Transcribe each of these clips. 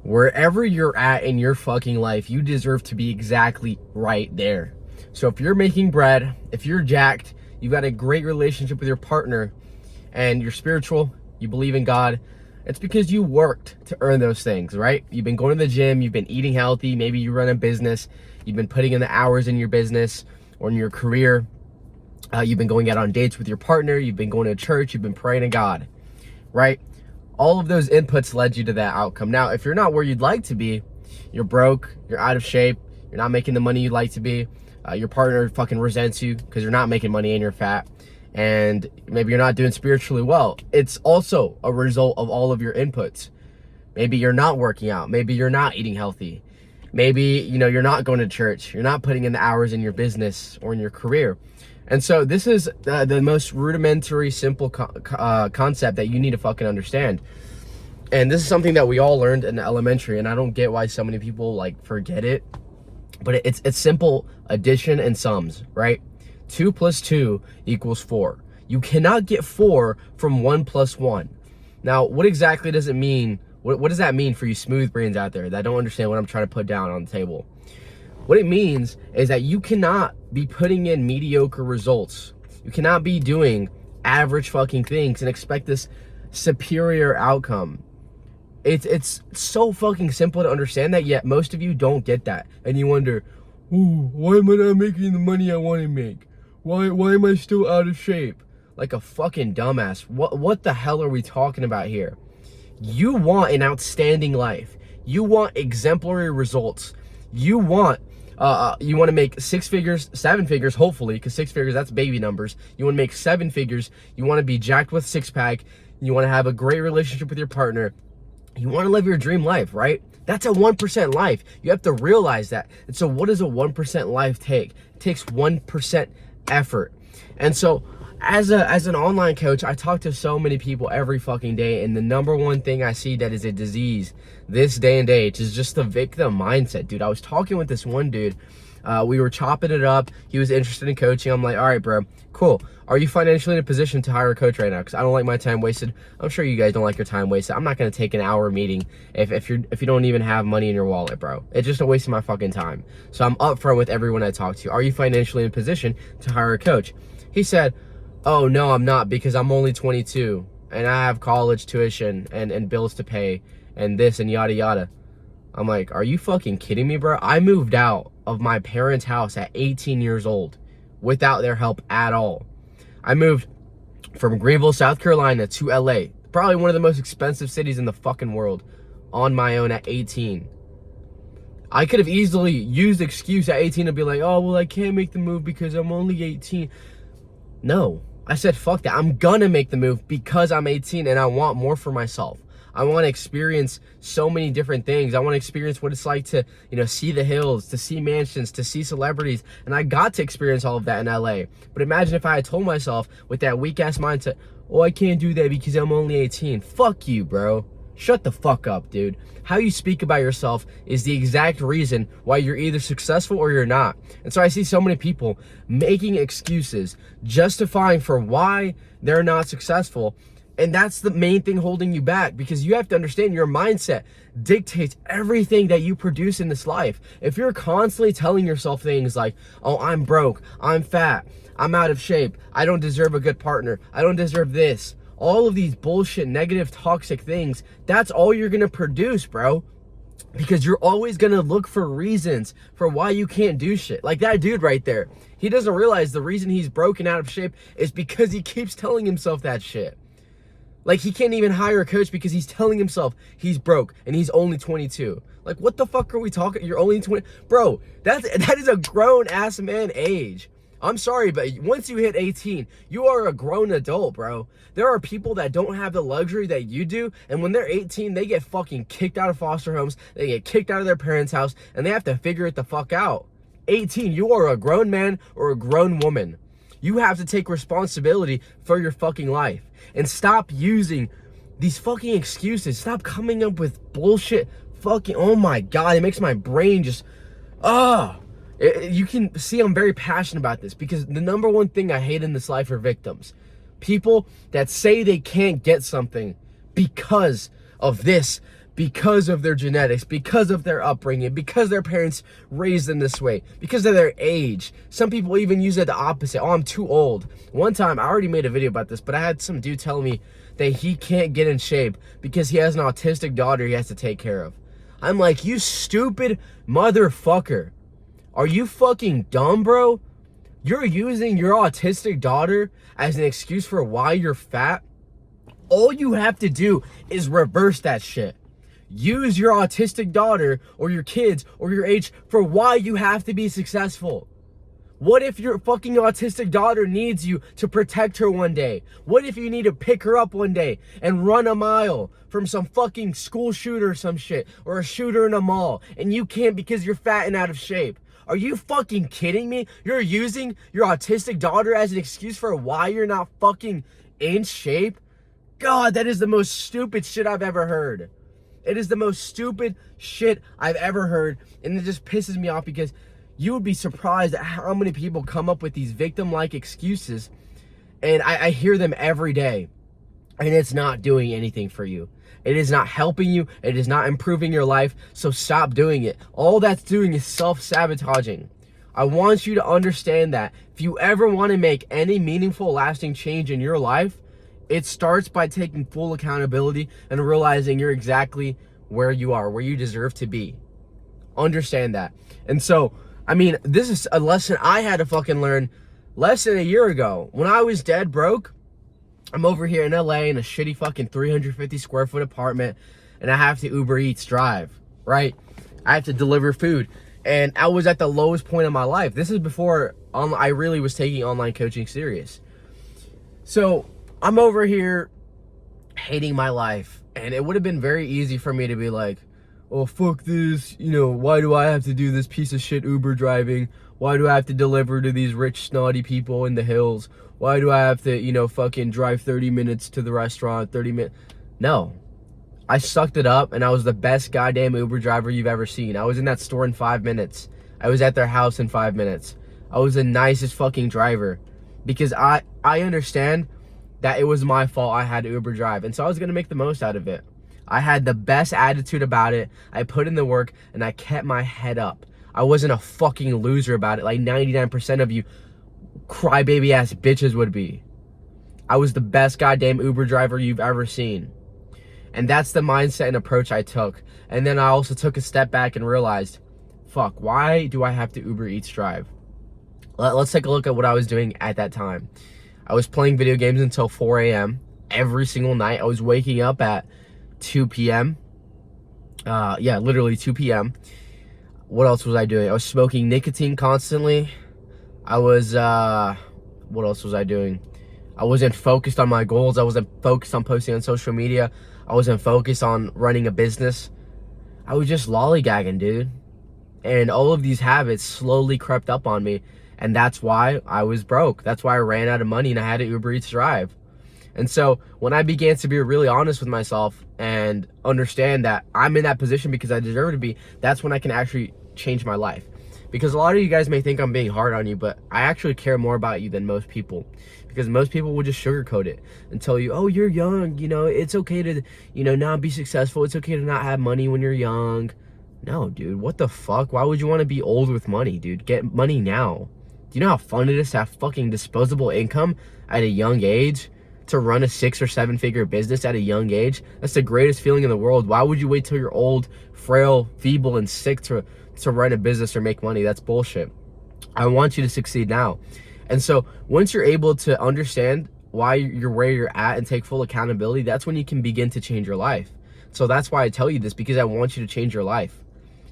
Wherever you're at in your fucking life, you deserve to be exactly right there. So if you're making bread, if you're jacked, you've got a great relationship with your partner, and you're spiritual, you believe in God, it's because you worked to earn those things, right? You've been going to the gym, you've been eating healthy, maybe you run a business, you've been putting in the hours in your business or in your career, you've been going out on dates with your partner, you've been going to church, you've been praying to God, right? All of those inputs led you to that outcome. Now, if you're not where you'd like to be, you're broke, you're out of shape, you're not making the money you'd like to be, your partner fucking resents you because you're not making money and you're fat, and maybe you're not doing spiritually well. It's also a result of all of your inputs. Maybe you're not working out. Maybe you're not eating healthy. Maybe, you're not going to church. You're not putting in the hours in your business or in your career. And so this is the most rudimentary, simple concept that you need to fucking understand. And this is something that we all learned in elementary, and I don't get why so many people forget it. But it's simple addition and sums, right? 2 + 2 = 4. You cannot get 4 from 1 + 1. Now, what exactly does it mean? What does that mean for you smooth brains out there that don't understand what I'm trying to put down on the table? What it means is that you cannot be putting in mediocre results. You cannot be doing average fucking things and expect this superior outcome. It's so fucking simple to understand that, yet most of you don't get that. And you wonder, why am I not making the money I want to make? Why am I still out of shape? Like a fucking dumbass. What the hell are we talking about here? You want an outstanding life. You want exemplary results. You want to make 6 figures, 7 figures, hopefully, because 6 figures, that's baby numbers. You want to make 7 figures. You want to be jacked with 6-pack. You want to have a great relationship with your partner. You want to live your dream life, right? That's a 1% life. You have to realize that. And so what does a 1% life take? It takes 1% effort. And so as an online coach, I talk to so many people every fucking day, and the number one thing I see that is a disease this day and age is just the victim mindset, dude. I was talking with this one dude. We were chopping it up. He was interested in coaching. I'm like, all right, bro, cool. Are you financially in a position to hire a coach right now? Because I don't like my time wasted. I'm sure you guys don't like your time wasted. I'm not going to take an hour meeting if you don't even have money in your wallet, bro. It's just a waste of my fucking time. So I'm upfront with everyone I talk to. Are you financially in a position to hire a coach? He said, oh, no, I'm not, because I'm only 22 and I have college tuition and bills to pay and this and yada yada. I'm like, are you fucking kidding me, bro? I moved out of my parents' house at 18 years old without their help at all. I moved from Greenville, South Carolina to LA, probably one of the most expensive cities in the fucking world, on my own at 18. I could have easily used the excuse at 18 to be like, oh, well, I can't make the move because I'm only 18. No, I said, fuck that. I'm gonna make the move because I'm 18 and I want more for myself. I want to experience so many different things. I want to experience what it's like to, see the hills, to see mansions, to see celebrities. And I got to experience all of that in LA. But imagine if I had told myself with that weak ass mindset, oh, I can't do that because I'm only 18. Fuck you, bro. Shut the fuck up, dude. How you speak about yourself is the exact reason why you're either successful or you're not. And so I see so many people making excuses, justifying for why they're not successful. And that's the main thing holding you back, because you have to understand your mindset dictates everything that you produce in this life. If you're constantly telling yourself things like, oh, I'm broke, I'm fat, I'm out of shape, I don't deserve a good partner, I don't deserve this, all of these bullshit, negative, toxic things, that's all you're going to produce, bro. Because you're always going to look for reasons for why you can't do shit. Like that dude right there. He doesn't realize the reason he's broken out of shape is because he keeps telling himself that shit. Like, he can't even hire a coach because he's telling himself he's broke and he's only 22. Like, what the fuck are we talking? You're only 20. Bro, that is a grown-ass man age. I'm sorry, but once you hit 18, you are a grown adult, bro. There are people that don't have the luxury that you do, and when they're 18, they get fucking kicked out of foster homes, they get kicked out of their parents' house, and they have to figure it the fuck out. 18, you are a grown man or a grown woman. You have to take responsibility for your fucking life and stop using these fucking excuses. Stop coming up with bullshit fucking, oh my God, it makes my brain just, you can see I'm very passionate about this, because the number one thing I hate in this life are victims. People that say they can't get something because of this, because of their genetics, because of their upbringing, because their parents raised them this way, because of their age. Some people even use it the opposite. Oh, I'm too old. One time, I already made a video about this, but I had some dude tell me that he can't get in shape because he has an autistic daughter he has to take care of. I'm like, you stupid motherfucker. Are you fucking dumb, bro? You're using your autistic daughter as an excuse for why you're fat? All you have to do is reverse that shit. Use your autistic daughter or your kids or your age for why you have to be successful. What if your fucking autistic daughter needs you to protect her one day? What if you need to pick her up one day and run a mile from some fucking school shooter or some shit, or a shooter in a mall, and you can't because you're fat and out of shape? Are you fucking kidding me? You're using your autistic daughter as an excuse for why you're not fucking in shape? God, that is the most stupid shit I've ever heard. It is the most stupid shit I've ever heard, and it just pisses me off because you would be surprised at how many people come up with these victim-like excuses, and I hear them every day, and it's not doing anything for you. It is not helping you. It is not improving your life, so stop doing it. All that's doing is self-sabotaging. I want you to understand that if you ever want to make any meaningful, lasting change in your life, it starts by taking full accountability and realizing you're exactly where you are, where you deserve to be. Understand that. And so, I mean, this is a lesson I had to fucking learn less than a year ago. When I was dead broke, I'm over here in LA in a shitty fucking 350 square foot apartment, and I have to Uber Eats drive, right? I have to deliver food. And I was at the lowest point of my life. This is before I really was taking online coaching serious. So I'm over here hating my life, and it would have been very easy for me to be like, oh, fuck this, you know, why do I have to do this piece of shit Uber driving? Why do I have to deliver to these rich, snotty people in the hills? Why do I have to, you know, fucking drive 30 minutes to the restaurant, 30 minutes? No. I sucked it up, and I was the best goddamn Uber driver you've ever seen. I was in that store in 5 minutes. I was at their house in 5 minutes. I was the nicest fucking driver because I understand that it was my fault I had to Uber drive, and so I was going to make the most out of it. I had the best attitude about it. I put in the work, and I kept my head up. I wasn't a fucking loser about it like 99% of you crybaby ass bitches would be. I was the best goddamn Uber driver you've ever seen. And that's the mindset and approach I took. And then I also took a step back and realized, fuck, why do I have to Uber Eats drive? Let's take a look at what I was doing at that time. I was playing video games until 4 a.m. every single night. I was waking up at 2 p.m. Yeah, literally 2 p.m. What else was I doing? I was smoking nicotine constantly. I was, what else was I doing? I wasn't focused on my goals. I wasn't focused on posting on social media. I wasn't focused on running a business. I was just lollygagging, dude. And all of these habits slowly crept up on me. And that's why I was broke. That's why I ran out of money and I had to Uber Eats drive. And so when I began to be really honest with myself and understand that I'm in that position because I deserve to be, that's when I can actually change my life. Because a lot of you guys may think I'm being hard on you, but I actually care more about you than most people. Because most people will just sugarcoat it and tell you, oh, you're young, you know, it's okay to, you know, not be successful. It's okay to not have money when you're young. No, dude, what the fuck? Why would you want to be old with money, dude? Get money now. Do you know how fun it is to have fucking disposable income at a young age? To run a 6 or 7 figure business at a young age? That's the greatest feeling in the world. Why would you wait till you're old, frail, feeble, and sick to run a business or make money? That's bullshit. I want you to succeed now. And so once you're able to understand why you're where you're at and take full accountability, that's when you can begin to change your life. So that's why I tell you this, because I want you to change your life.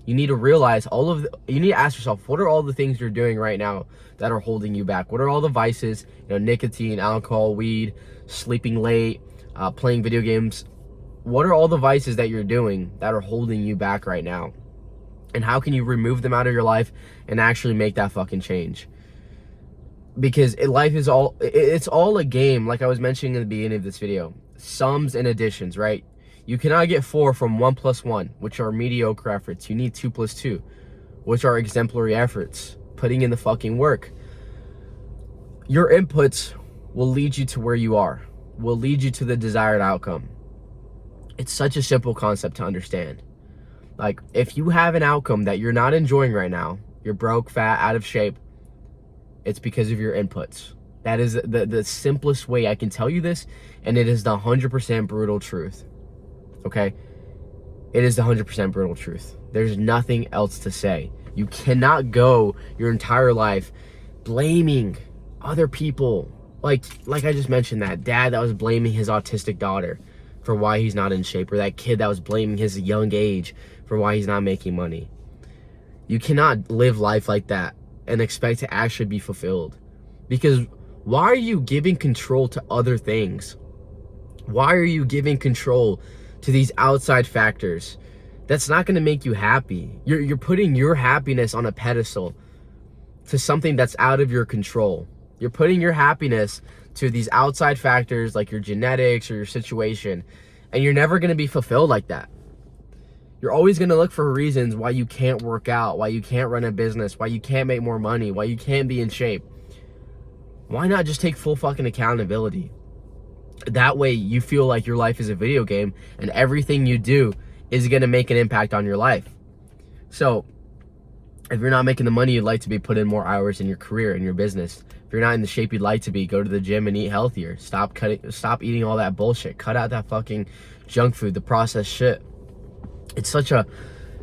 You need to realize you need to ask yourself, what are all the things you're doing right now that are holding you back? What are all the vices, you know, nicotine, alcohol, weed, sleeping late, playing video games? What are all the vices that you're doing that are holding you back right now? And how can you remove them out of your life and actually make that fucking change? Because life is it's all a game, like I was mentioning in the beginning of this video. Sums and additions, right? You cannot get 4 from 1 plus 1, which are mediocre efforts. You need 2 plus 2, which are exemplary efforts. Putting in the fucking work. Your inputs will lead you to where you are, will lead you to the desired outcome. It's such a simple concept to understand. Like, if you have an outcome that you're not enjoying right now, you're broke, fat, out of shape, it's because of your inputs. That is the simplest way I can tell you this, and it is the 100% brutal truth. Okay? It is the 100% brutal truth. There's nothing else to say. You cannot go your entire life blaming other people. Like I just mentioned, that dad that was blaming his autistic daughter for why he's not in shape, or that kid that was blaming his young age for why he's not making money. You cannot live life like that and expect to actually be fulfilled. Because why are you giving control to other things? Why are you giving control to these outside factors? That's not going to make you happy. You're putting your happiness on a pedestal to something that's out of your control. You're putting your happiness to these outside factors like your genetics or your situation, and you're never going to be fulfilled like that. You're always going to look for reasons why you can't work out, why you can't run a business, why you can't make more money, why you can't be in shape. Why not just take full fucking accountability? That way you feel like your life is a video game and everything you do is going to make an impact on your life. So if you're not making the money you'd like to be, put in more hours in your career, in your business. If you're not in the shape you'd like to be, go to the gym and eat healthier. Stop eating all that bullshit. Cut out that fucking junk food, the processed shit. It's such a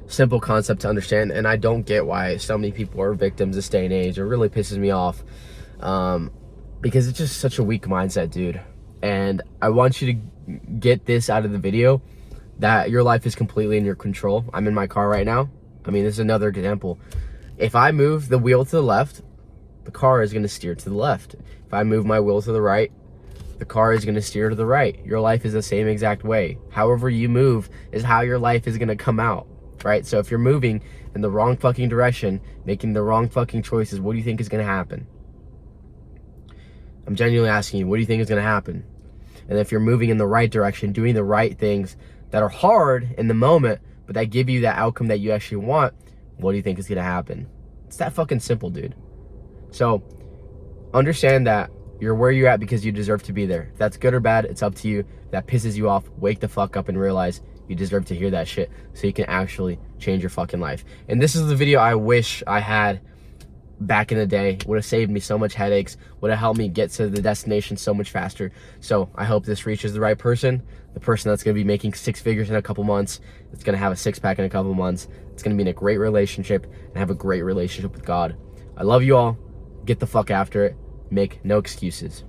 simple concept to understand, and I don't get why so many people are victims this day and age. It really pisses me off, because it's just such a weak mindset, dude. And I want you to get this out of the video, that your life is completely in your control. I'm in my car right now. I mean, this is another example. If I move the wheel to the left, the car is going to steer to the left. If I move my wheel to the right, the car is going to steer to the right. Your life is the same exact way. However you move is how your life is going to come out, right? So if you're moving in the wrong fucking direction, making the wrong fucking choices, what do you think is going to happen? I'm genuinely asking you, what do you think is going to happen? And if you're moving in the right direction, doing the right things that are hard in the moment, but that give you that outcome that you actually want, what do you think is going to happen? It's that fucking simple, dude. So understand that you're where you're at because you deserve to be there. If that's good or bad, it's up to you. If that pisses you off, wake the fuck up and realize you deserve to hear that shit so you can actually change your fucking life. And this is the video I wish I had back in the day. Would have saved me so much headaches, would have helped me get to the destination so much faster. So I hope this reaches the right person, the person that's going to be making 6 figures in a couple months, that's going to have a 6-pack in a couple months, it's going to be in a great relationship and have a great relationship with God. I love you all. Get the fuck after it. Make no excuses.